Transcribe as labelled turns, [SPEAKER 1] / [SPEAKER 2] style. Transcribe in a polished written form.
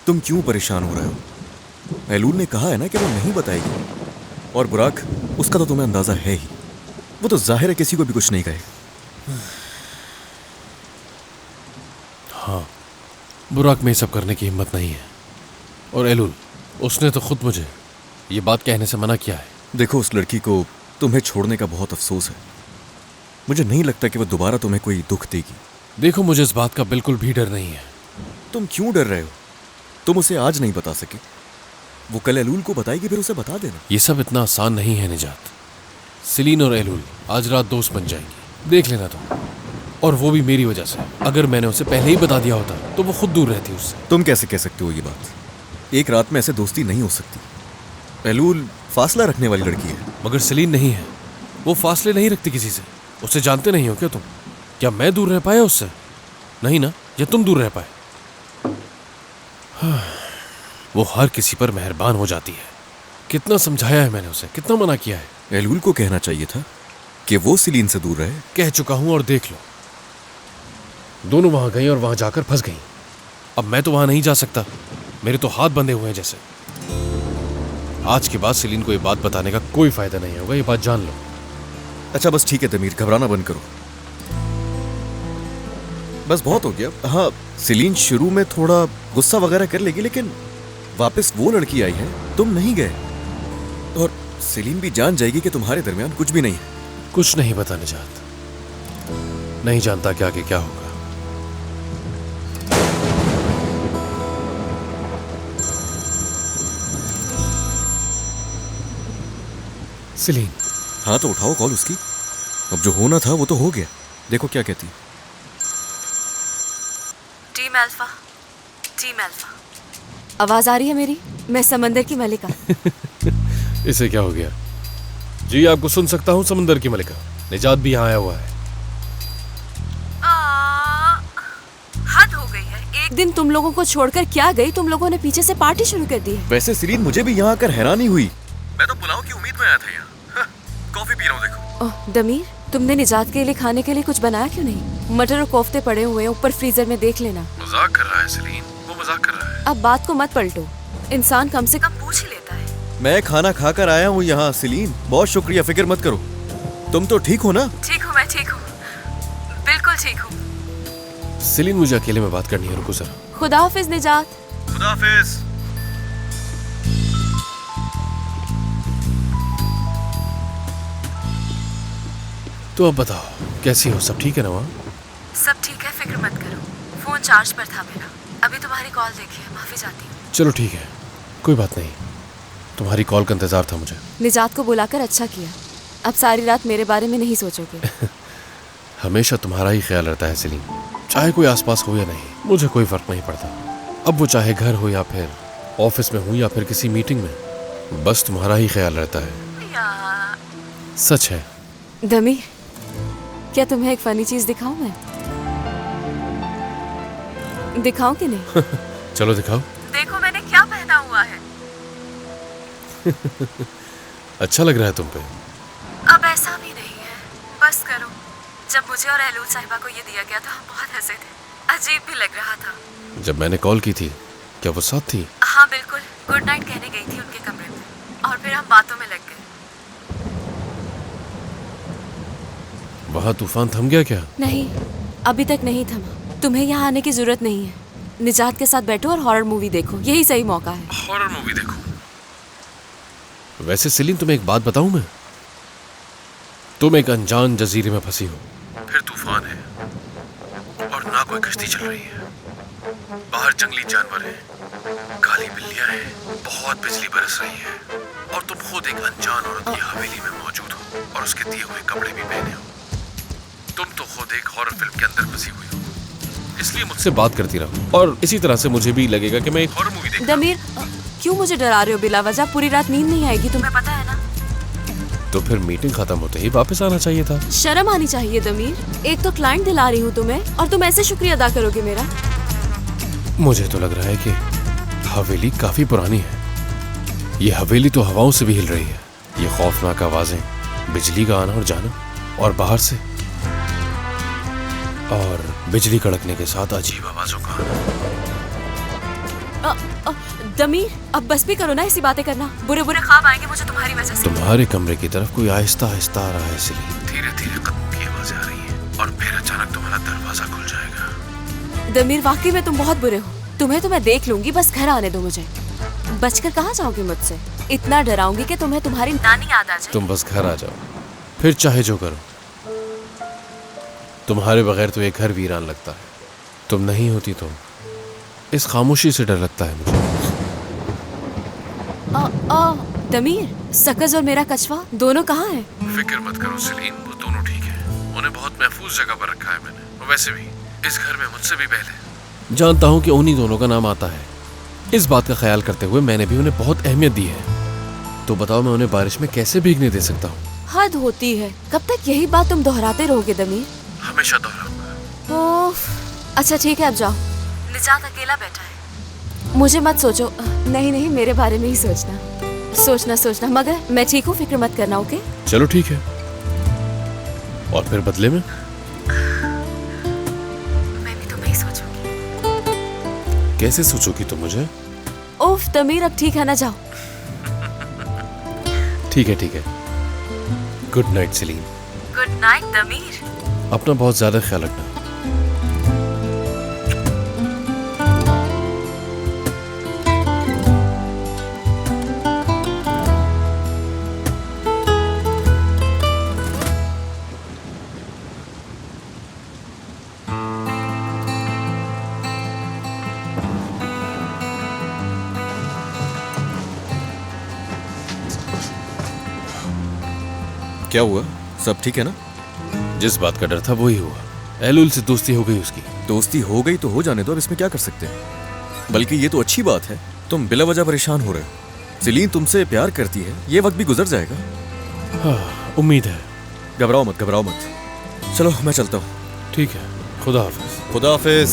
[SPEAKER 1] तुम क्यों परेशान हो रहे हो? एलूल ने कहा है ना कि वो नहीं बताएगी। और बुराक, उसका तो तुम्हें अंदाजा है ही। वो तो जाहिर है किसी को भी कुछ नहीं कहेगा।
[SPEAKER 2] हाँ, बुराक में सब करने की हिम्मत नहीं है। और एलूल, उसने तो खुद मुझे ये बात कहने से मना किया है।
[SPEAKER 1] देखो, उस लड़की को तुम्हें छोड़ने का बहुत अफसोस है। मुझे नहीं लगता कि वो दोबारा तुम्हें कोई दुख देगी।
[SPEAKER 2] देखो, मुझे इस बात का बिल्कुल भी डर नहीं है।
[SPEAKER 1] तुम क्यों डर रहे हो? तुम उसे आज नहीं बता सके, वो कल एलूल को बताएगी, फिर उसे बता देना।
[SPEAKER 2] ये सब इतना आसान नहीं है निजात। सेलिन और एलूल आज रात दोस्त बन जाएंगी, देख लेना तुम। और वो भी मेरी वजह से। अगर मैंने उसे पहले ही बता दिया होता तो वो खुद दूर रहती उससे।
[SPEAKER 1] तुम कैसे कह सकते हो ये बात? एक रात में ऐसे दोस्ती नहीं हो सकती। एलूल फासला रखने वाली लड़की है।
[SPEAKER 2] मगर सेलिन नहीं है, वो फासले नहीं रखती किसी से। उसे जानते नहीं हो क्या तुम? क्या मैं दूर रह पाया उससे? नहीं ना? या तुम दूर रह पाए? वो हर किसी पर मेहरबान हो जाती है। कितना समझाया है मैंने उसे, कितना मना किया है।
[SPEAKER 1] एलूल को कहना चाहिए था कि वो सेलिन से दूर रहे।
[SPEAKER 2] कह चुका हूं, और देख लो, दोनों वहां गई और वहां जाकर फंस गई। अब मैं तो वहां नहीं जा सकता, मेरे तो हाथ बंधे हुए हैं जैसे। आज के बाद सेलिन को ये बात बताने का कोई फायदा नहीं होगा, ये बात जान लो।
[SPEAKER 1] अच्छा बस ठीक है तमीर, घबराना बंद करो। बस बहुत हो गया। हाँ, सेलिन शुरू में थोड़ा गुस्सा वगैरह कर लेगी, लेकिन वापस वो लड़की आई है, तुम नहीं गए। और सेलिन भी जान जाएगी कि तुम्हारे दरमियान कुछ भी नहीं है।
[SPEAKER 2] कुछ नहीं पता निजात, नहीं जानता कि आगे क्या होगा। सेलिन।
[SPEAKER 1] हाँ तो उठाओ कॉल उसकी। अब जो होना था वो तो हो गया। देखो क्या कहती।
[SPEAKER 3] Team alpha, team alpha. आवाज आ रही है मेरी? मैं समंदर की मलिका।
[SPEAKER 2] इसे क्या हो गया? जी आपको सुन सकता हूँ समंदर की मलिका। निजात भी यहाँ आया हुआ है।
[SPEAKER 3] हद हो गई है। एक दिन तुम लोगों को छोड़कर क्या गई? तुम लोगों ने पीछे से पार्टी शुरू कर दी है।
[SPEAKER 1] वैसे सेलिन, मुझे भी यहाँ आकर हैरानी हुई। मैं तो पुलाव की उम्मीद में आया था यहाँ। कॉफी पी रहा हूँ, देखो।
[SPEAKER 3] ओह दमीर, तुमने निजात के लिए खाने के लिए कुछ बनाया क्यों नहीं? मटर और कोफ्ते पड़े हुए हैं ऊपर फ्रीजर में, देख लेना।
[SPEAKER 2] मजाक कर रहा है सेलिन, वो मजाक कर रहा है।
[SPEAKER 3] अब बात को मत पलटो, इंसान कम से कम पूछ ही लेता है।
[SPEAKER 1] मैं खाना खाकर आया हूँ यहाँ सेलिन, बहुत शुक्रिया, फिक्र मत करो। तुम तो ठीक हो ना?
[SPEAKER 3] ठीक हूँ, मैं ठीक हूँ, बिल्कुल ठीक हूँ।
[SPEAKER 2] सेलिन, मुझे अकेले में बात करनी है, रुको जरा।
[SPEAKER 3] खुदा हाफिज निजात।
[SPEAKER 1] खुदा हाफिज।
[SPEAKER 2] तो अब बताओ, कैसी हो? सब ठीक है ना वहाँ?
[SPEAKER 3] सब ठीक है, फिक्र मत करो। फोन चार्ज पर था मेरा। अभी तुम्हारी कॉल देखी है, माफी चाहती हूँ।
[SPEAKER 2] चलो ठीक है, कोई बात नहीं। तुम्हारी कॉल का इंतजार था मुझे।
[SPEAKER 3] निजात को बुलाकर अच्छा किया। अब सारी रात मेरे बारे में नहीं सोचोगे।
[SPEAKER 2] हमेशा तुम्हारा ही ख्याल रहता है सेलिन, चाहे कोई आसपास हो या नहीं, मुझे कोई फर्क नहीं पड़ता। अब वो चाहे घर हो या फिर ऑफिस में हो या फिर किसी मीटिंग में, बस तुम्हारा ही ख्याल रहता है। सच है।
[SPEAKER 3] दमी, क्या तुम्हें एक फनी चीज दिखाऊं मैं? दिखाऊं कि नहीं?
[SPEAKER 2] चलो दिखाओ।
[SPEAKER 3] देखो मैंने क्या पहना हुआ है।
[SPEAKER 2] अच्छा लग रहा है तुम पे।
[SPEAKER 3] अब ऐसा भी नहीं है, बस करो। जब मुझे और एलूल साहिबा को ये दिया गया था, हम बहुत हंसे थे। अजीब भी लग रहा था।
[SPEAKER 2] जब मैंने कॉल की थी, क्या वो साथ थी?
[SPEAKER 3] हाँ बिल्कुल, गुड नाइट कहने गई थी उनके कमरे में, और फिर हम बातों में लग गए।
[SPEAKER 2] वहाँ तूफान थम गया क्या?
[SPEAKER 3] नहीं, अभी तक नहीं थमा। तुम्हें यहाँ आने की जरूरत नहीं है। निजात के साथ बैठो और हॉरर मूवी देखो, यही सही मौका है।
[SPEAKER 2] हॉरर मूवी देखो? वैसे सेलिन, तुम्हें एक बात बताऊं मैं? तुम एक अनजान जजीरे में फंसी हो, फिर तूफान है और ना कोई कश्ती चल रही है। बाहर जंगली जानवर हैं, काली बिल्लियां हैं, बहुत बिजली बरस रही है, और तुम खुद एक अनजान औरत की हवेली में मौजूद हो और उसके दिए हुए कपड़े भी पहने हो। तुम तो खुद एक हॉरर फिल्म के अंदर फंसी हुई हो, इसलिए मुझसे बात करती रहो, और इसी तरह से मुझे भी लगेगा कि मैं एक हॉरर मूवी देख।
[SPEAKER 3] दमीर, क्यों मुझे डरा रहे हो बिला वजह? पूरी रात नींद नहीं आएगी, तुम्हें पता है ना।
[SPEAKER 2] तो फिर मीटिंग खत्म होते ही वापस आना चाहिए था।
[SPEAKER 3] शर्म आनी चाहिए दमीर। एक तो क्लाइंट दिला रही हूँ तुम्हें, और तुम ऐसे शुक्रिया अदा करोगे मेरा?
[SPEAKER 2] मुझे तो लग रहा है कि हवेली काफी पुरानी है। ये हवेली तो हवाओं से भी हिल रही है। ये खौफनाक आवाजें, बिजली का आना और जाना, और बाहर से और बिजली कड़कने के साथ अजीब आवाजों का आना।
[SPEAKER 3] दमीर, अब बस भी करो ना ऐसी बातें करना। बुरे बुरे ख्वाब आएंगे मुझे तुम्हारी वजह से।
[SPEAKER 2] तुम्हारे कमरे की तरफ कोई आहिस्ता आहिस्ता आ रहा है सिलीन। धीरे धीरे कदम की आवाजें आ रही हैं और फिर अचानक तुम्हारा दरवाजा खुल जाएगा।
[SPEAKER 3] दमीर, वाकई में तुम बहुत बुरे हो। तुम्हें तो मैं देख लूंगी, बस घर आने दो मुझे। बचकर कहाँ जाओगे मुझसे? इतना डराऊंगी कि तुम्हें तुम्हारी नानी याद आ जाए।
[SPEAKER 2] तुम बस घर आ जाओ, फिर चाहे जो करो। तुम्हारे बगैर तो ये घर वीरान लगता है। तुम नहीं होती तो इस खामोशी से डर लगता है मुझे।
[SPEAKER 3] दमीर, सकज और मेरा कछवा दोनों कहाँ हैं?
[SPEAKER 2] फिक्र मत करो सिलीन, वो दोनों ठीक है। उन्हें बहुत महफूज जगह पर रखा है मैंने। और वैसे भी इस घर में मुझसे भी पहले जानता हूँ कि उन्हीं दोनों का नाम आता है। इस बात का ख्याल करते हुए मैंने भी उन्हें बहुत अहमियत दी है। तो बताओ, मैं उन्हें बारिश में कैसे भीगने दे सकता हूँ?
[SPEAKER 3] हद होती है। कब तक यही बात तुम दोहराते रहोगे दमीर?
[SPEAKER 2] हमेशा दोहराऊंगा।
[SPEAKER 3] ओफ, अच्छा ठीक है, अब जाओ। निजात अकेला बैठा है। मुझे मत सोचो। नहीं नहीं, मेरे बारे में ही सोचना। सोचना मगर मैं ठीक हूँ, फिक्र मत करना। ओके,
[SPEAKER 2] चलो ठीक है। और फिर बदले में
[SPEAKER 3] मैं भी तुम्हें ही सोचूंगी।
[SPEAKER 2] कैसे सोचोगी तुम मुझे?
[SPEAKER 3] ओफ दमीर, अब ठीक है ना, जाओ।
[SPEAKER 2] ठीक है। Good night Celine.
[SPEAKER 3] Good night Damir.
[SPEAKER 2] अपना बहुत ज्यादा ख्याल रखना।
[SPEAKER 1] क्या हुआ? सब ठीक है ना?
[SPEAKER 2] जिस बात का डर था वही हुआ। एलुल से दोस्ती हो गई उसकी।
[SPEAKER 1] दोस्ती हो गई तो हो जाने दो, अब इसमें क्या कर सकते हैं। बल्कि ये तो अच्छी बात है, तुम बिला वजह परेशान हो रहे हो। सिलीन तुमसे प्यार करती है, ये वक्त भी गुजर जाएगा।
[SPEAKER 2] हाँ, उम्मीद है।
[SPEAKER 1] घबराओ मत। चलो मैं चलता हूँ।
[SPEAKER 2] ठीक है, खुदा हाफिज।
[SPEAKER 1] खुदा हाफिज।